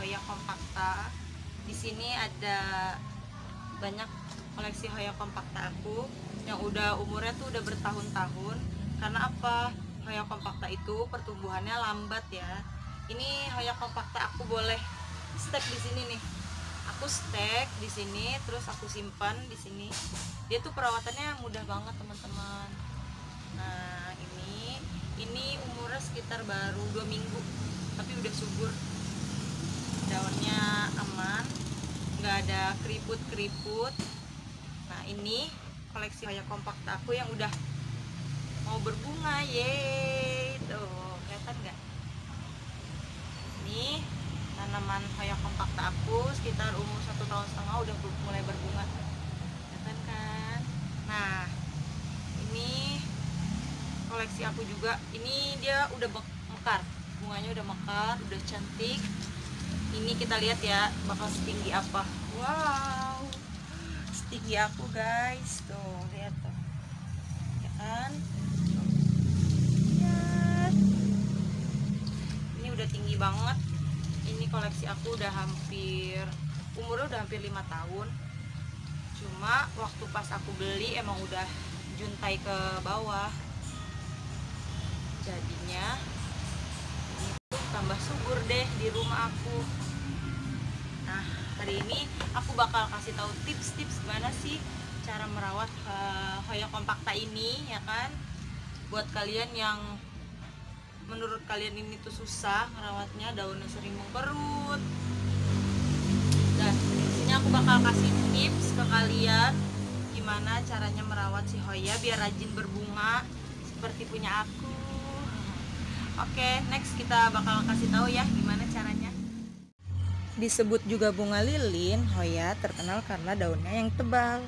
Hoya compacta. Di sini ada banyak koleksi Hoya compacta aku yang udah umurnya tuh udah bertahun-tahun. Karena apa? Hoya compacta itu pertumbuhannya lambat ya. Ini Hoya compacta aku boleh stek di sini nih. Aku stek di sini, terus aku simpan di sini. Dia tuh perawatannya mudah banget teman-teman. Nah ini umurnya sekitar baru 2 minggu, tapi udah subur. Daunnya aman, nggak ada keriput-keriput. Nah ini koleksi Hoya compacta aku yang udah mau berbunga, yeay. Tuh kelihatan nggak? Ini tanaman Hoya compacta aku sekitar umur 1,5 tahun udah mulai berbunga, kelihatan kan? Nah ini koleksi aku juga, ini dia udah mekar, bunganya udah mekar, udah cantik. Ini kita lihat ya bakal setinggi apa. Wow, setinggi aku guys, tuh lihat tuh ya kan, lihat ini udah tinggi banget. Ini koleksi aku udah umurnya udah hampir 5 tahun. Cuma waktu pas aku beli emang udah juntai ke bawah, jadinya ini tuh tambah subur deh di rumah aku. Nah hari ini aku bakal kasih tahu tips-tips gimana sih cara merawat Hoya compacta ini ya kan, buat kalian yang menurut kalian ini tuh susah merawatnya, daunnya sering mengkerut. Dan di sini aku bakal kasih tips ke kalian gimana caranya merawat si Hoya biar rajin berbunga seperti punya aku. Oke, next kita bakal kasih tahu ya gimana caranya. Disebut juga bunga lilin, Hoya terkenal karena daunnya yang tebal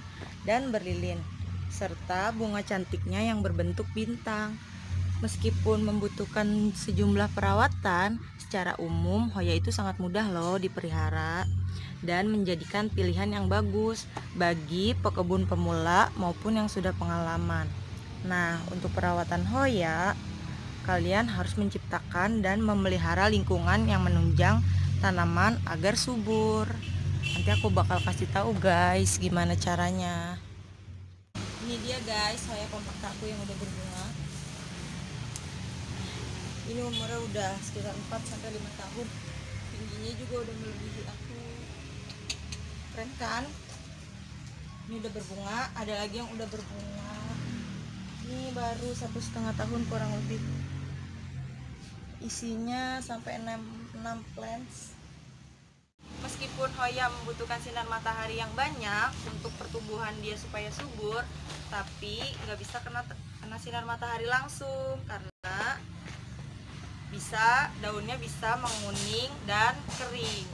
dan berlilin, serta bunga cantiknya yang berbentuk bintang. Meskipun membutuhkan sejumlah perawatan, secara umum Hoya itu sangat mudah loh dipelihara dan menjadikan pilihan yang bagus bagi pekebun pemula maupun yang sudah pengalaman. Nah, untuk perawatan Hoya, kalian harus menciptakan dan memelihara lingkungan yang menunjang tanaman agar subur. Nanti aku bakal kasih tahu guys gimana caranya. Ini dia guys, Hoya compacta aku yang udah berbunga. Ini umurnya udah sekitar 4-5 tahun. Tingginya juga udah melebihi aku. Keren kan? Ini udah berbunga, ada lagi yang udah berbunga. Ini baru 1,5 tahun kurang lebih. Isinya sampai 6 plants. Meskipun Hoya membutuhkan sinar matahari yang banyak untuk pertumbuhan dia supaya subur, tapi nggak bisa kena sinar matahari langsung karena daunnya bisa menguning dan kering.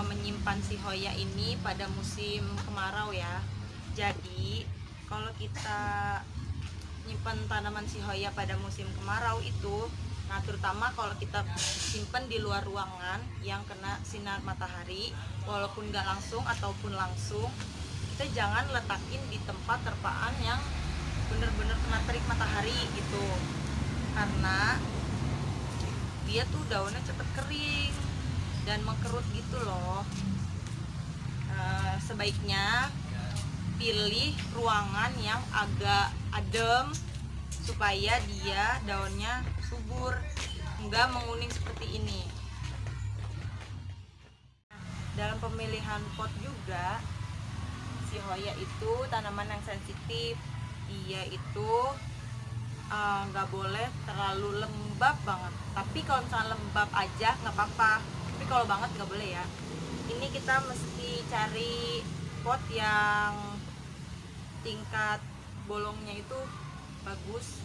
Menyimpan si Hoya ini pada musim kemarau ya. Jadi kalau kita nyimpan tanaman si Hoya pada musim kemarau itu, nah terutama kalau kita simpan di luar ruangan yang kena sinar matahari, walaupun nggak langsung ataupun langsung, kita jangan letakin di tempat terpaan yang bener-bener kena terik matahari gitu, karena dia tuh daunnya cepet kering dan mengkerut gitu loh. Sebaiknya pilih ruangan yang agak adem supaya dia daunnya subur, enggak menguning seperti ini. Dalam pemilihan pot juga, si Hoya itu tanaman yang sensitif. Dia itu nggak boleh terlalu lembab banget, tapi kalau misalnya lembab aja nggak apa-apa, tapi kalau banget nggak boleh ya. Ini kita mesti cari pot yang tingkat bolongnya itu bagus,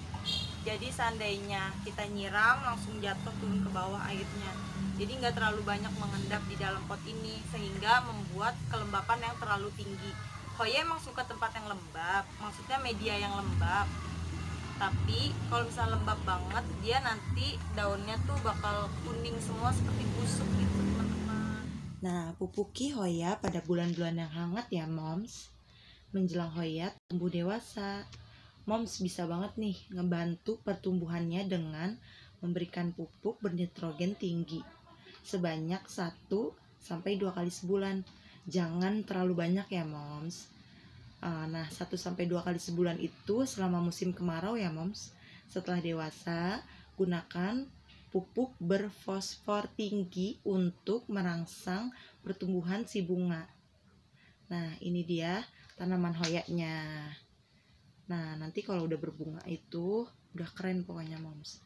jadi seandainya kita nyiram langsung jatuh turun ke bawah airnya, jadi nggak terlalu banyak mengendap di dalam pot ini sehingga membuat kelembapan yang terlalu tinggi. Hoya emang suka tempat yang lembab, maksudnya media yang lembab. Tapi kalau misalnya lembab banget, dia nanti daunnya tuh bakal kuning semua seperti busuk gitu teman-teman. Nah, pupuki Hoya pada bulan-bulan yang hangat ya moms. Menjelang Hoya tumbuh dewasa, moms bisa banget nih ngebantu pertumbuhannya dengan memberikan pupuk bernitrogen tinggi. sebanyak 1-2 kali sebulan. Jangan terlalu banyak ya moms. Nah 1-2 kali sebulan itu selama musim kemarau ya moms. Setelah dewasa, gunakan pupuk berfosfor tinggi untuk merangsang pertumbuhan si bunga. Nah ini dia tanaman hoyanya. Nah nanti kalau udah berbunga itu udah keren pokoknya moms.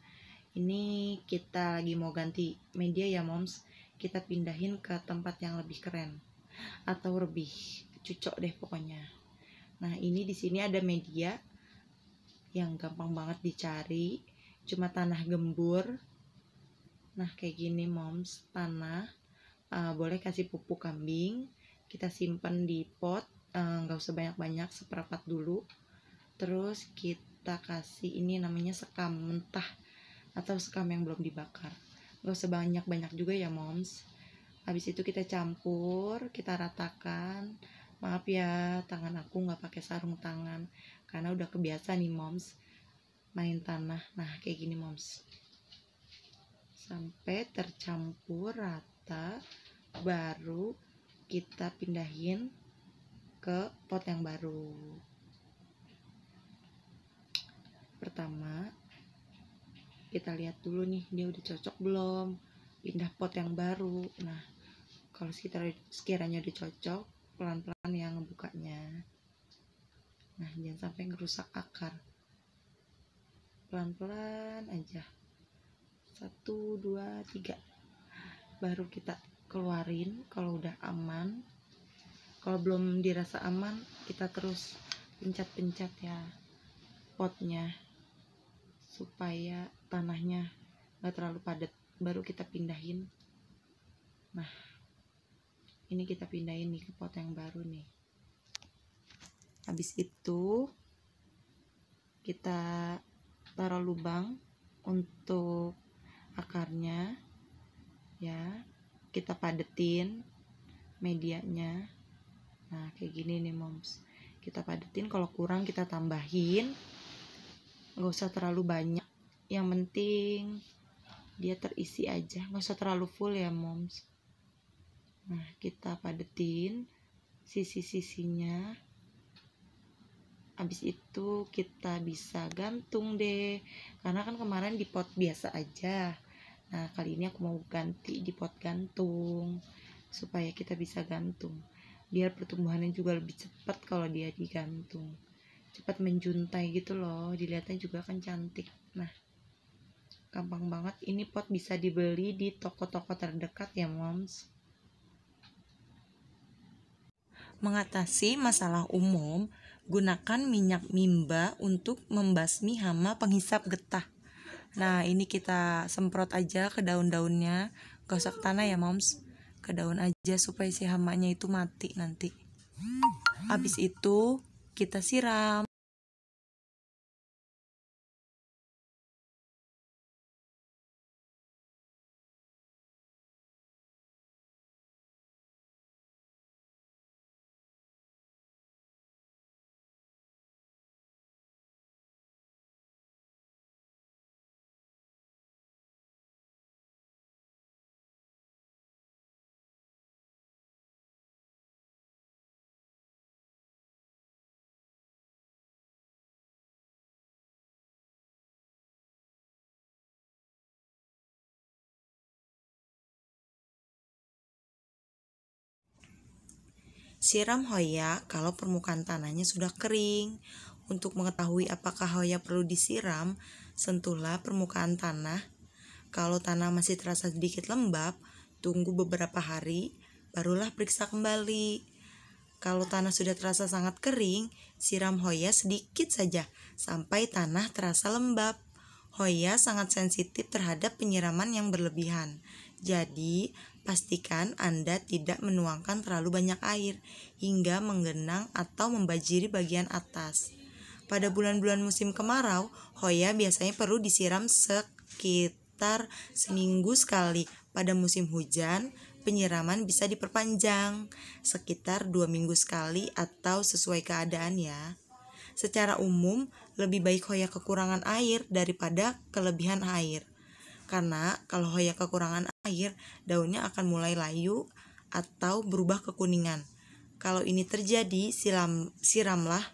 Ini kita lagi mau ganti media ya moms. Kita pindahin ke tempat yang lebih keren atau lebih cocok deh pokoknya. Nah ini di sini ada media yang gampang banget dicari, cuma tanah gembur. Nah kayak gini moms, tanah. Boleh kasih pupuk kambing. Kita simpan di pot, nggak usah banyak-banyak, seperempat dulu. Terus kita kasih ini namanya sekam mentah atau sekam yang belum dibakar. Nggak usah banyak-banyak juga ya moms. Habis itu kita campur, kita ratakan. Maaf ya, tangan aku nggak pakai sarung tangan karena udah kebiasa nih moms main tanah. Nah kayak gini moms, sampai tercampur rata, baru kita pindahin ke pot yang baru. Pertama kita lihat dulu nih, dia udah cocok belum, pindah pot yang baru. Nah kalau sekiranya udah cocok, pelan-pelan ya ngebukanya. Nah jangan sampai ngerusak akar, pelan-pelan aja. 1, 2, 3, baru kita keluarin kalau udah aman. Kalau belum dirasa aman, kita terus pencet-pencet ya potnya supaya tanahnya nggak terlalu padat, baru kita pindahin. Nah ini kita pindahin nih ke pot yang baru nih. Habis itu kita taruh lubang untuk akarnya ya, kita padetin medianya. Nah kayak gini nih moms, kita padetin, kalau kurang kita tambahin, nggak usah terlalu banyak, yang penting dia terisi aja, nggak usah terlalu full ya moms. Nah kita padetin sisi-sisinya. Habis itu kita bisa gantung deh, karena kan kemarin di pot biasa aja. Nah kali ini aku mau ganti di pot gantung supaya kita bisa gantung, biar pertumbuhannya juga lebih cepat kalau dia digantung, cepat menjuntai gitu loh, dilihatnya juga kan cantik. Nah gampang banget, ini pot bisa dibeli di toko-toko terdekat ya moms. Mengatasi masalah umum, gunakan minyak mimba untuk membasmi hama penghisap getah. Nah ini kita semprot aja ke daun-daunnya, gak usah ke tanah ya moms, ke daun aja supaya si hamanya itu mati nanti. Habis itu kita siram. Siram hoya kalau permukaan tanahnya sudah kering. Untuk mengetahui apakah hoya perlu disiram, sentuhlah permukaan tanah. Kalau tanah masih terasa sedikit lembab, tunggu beberapa hari, barulah periksa kembali. Kalau tanah sudah terasa sangat kering, siram hoya sedikit saja sampai tanah terasa lembab. Hoya sangat sensitif terhadap penyiraman yang berlebihan. Jadi, pastikan Anda tidak menuangkan terlalu banyak air hingga menggenang atau membanjiri bagian atas. Pada bulan-bulan musim kemarau, hoya biasanya perlu disiram sekitar seminggu sekali. Pada musim hujan, penyiraman bisa diperpanjang sekitar 2 minggu sekali atau sesuai keadaan ya. Secara umum, lebih baik hoya kekurangan air daripada kelebihan air. Karena kalau Hoya kekurangan air, daunnya akan mulai layu atau berubah kekuningan. Kalau ini terjadi, siramlah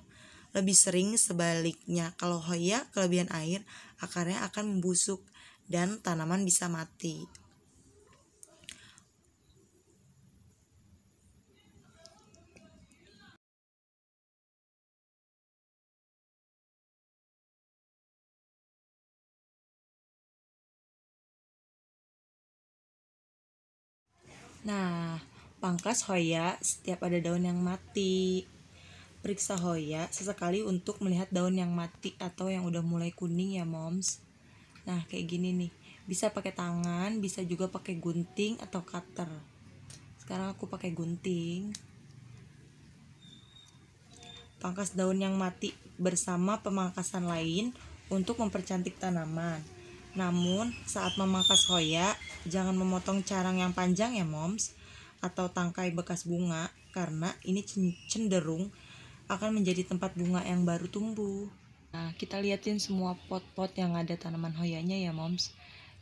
lebih sering. Sebaliknya, kalau Hoya kelebihan air, akarnya akan membusuk dan tanaman bisa mati. Nah, pangkas Hoya setiap ada daun yang mati. Periksa Hoya sesekali untuk melihat daun yang mati atau yang udah mulai kuning ya moms. Nah kayak gini nih, bisa pakai tangan, bisa juga pakai gunting atau cutter. Sekarang aku pakai gunting. Pangkas daun yang mati bersama pemangkasan lain untuk mempercantik tanaman. Namun saat memangkas Hoya, jangan memotong carang yang panjang ya moms, atau tangkai bekas bunga, karena ini cenderung akan menjadi tempat bunga yang baru tumbuh. Nah, kita liatin semua pot-pot yang ada tanaman Hoyanya ya moms.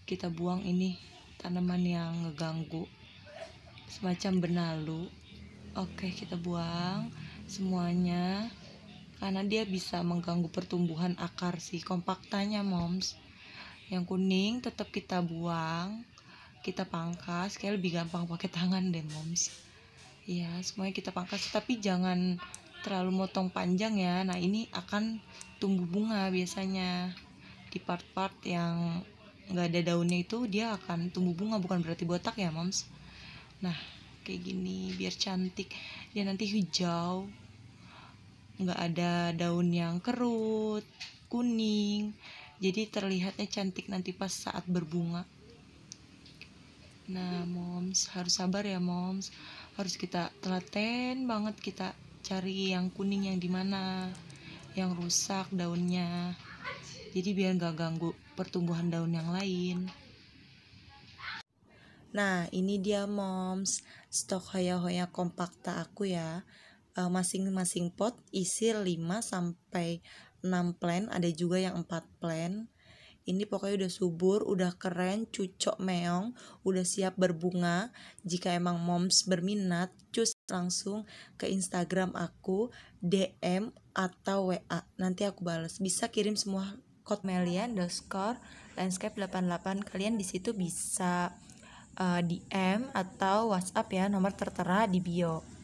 Kita buang ini tanaman yang ngeganggu, semacam benalu. Oke, kita buang semuanya karena dia bisa mengganggu pertumbuhan akar si kompaktanya moms. Yang kuning tetap kita buang, kita pangkas, kayak lebih gampang pakai tangan deh moms. Ya, semuanya kita pangkas, tapi jangan terlalu motong panjang ya. Nah, ini akan tumbuh bunga biasanya. Di part-part yang nggak ada daunnya itu dia akan tumbuh bunga, bukan berarti botak ya moms. Nah, kayak gini biar cantik. Dia nanti hijau, nggak ada daun yang kerut, kuning. Jadi terlihatnya cantik nanti pas saat berbunga. Nah moms, harus sabar ya moms. Harus kita telaten banget, kita cari yang kuning yang dimana, yang rusak daunnya. Jadi biar gak ganggu pertumbuhan daun yang lain. Nah ini dia moms, stok Hoya-Hoya kompakta aku ya. Masing-masing pot isi 5-6 plant, ada juga yang 4 plant. Ini pokoknya udah subur, udah keren, cucok meong, udah siap berbunga. Jika emang moms berminat, cus langsung ke Instagram aku, DM atau WA. Nanti aku balas. Bisa kirim semua kode Melia_landscape88. Kalian di situ bisa DM atau WhatsApp ya, nomor tertera di bio.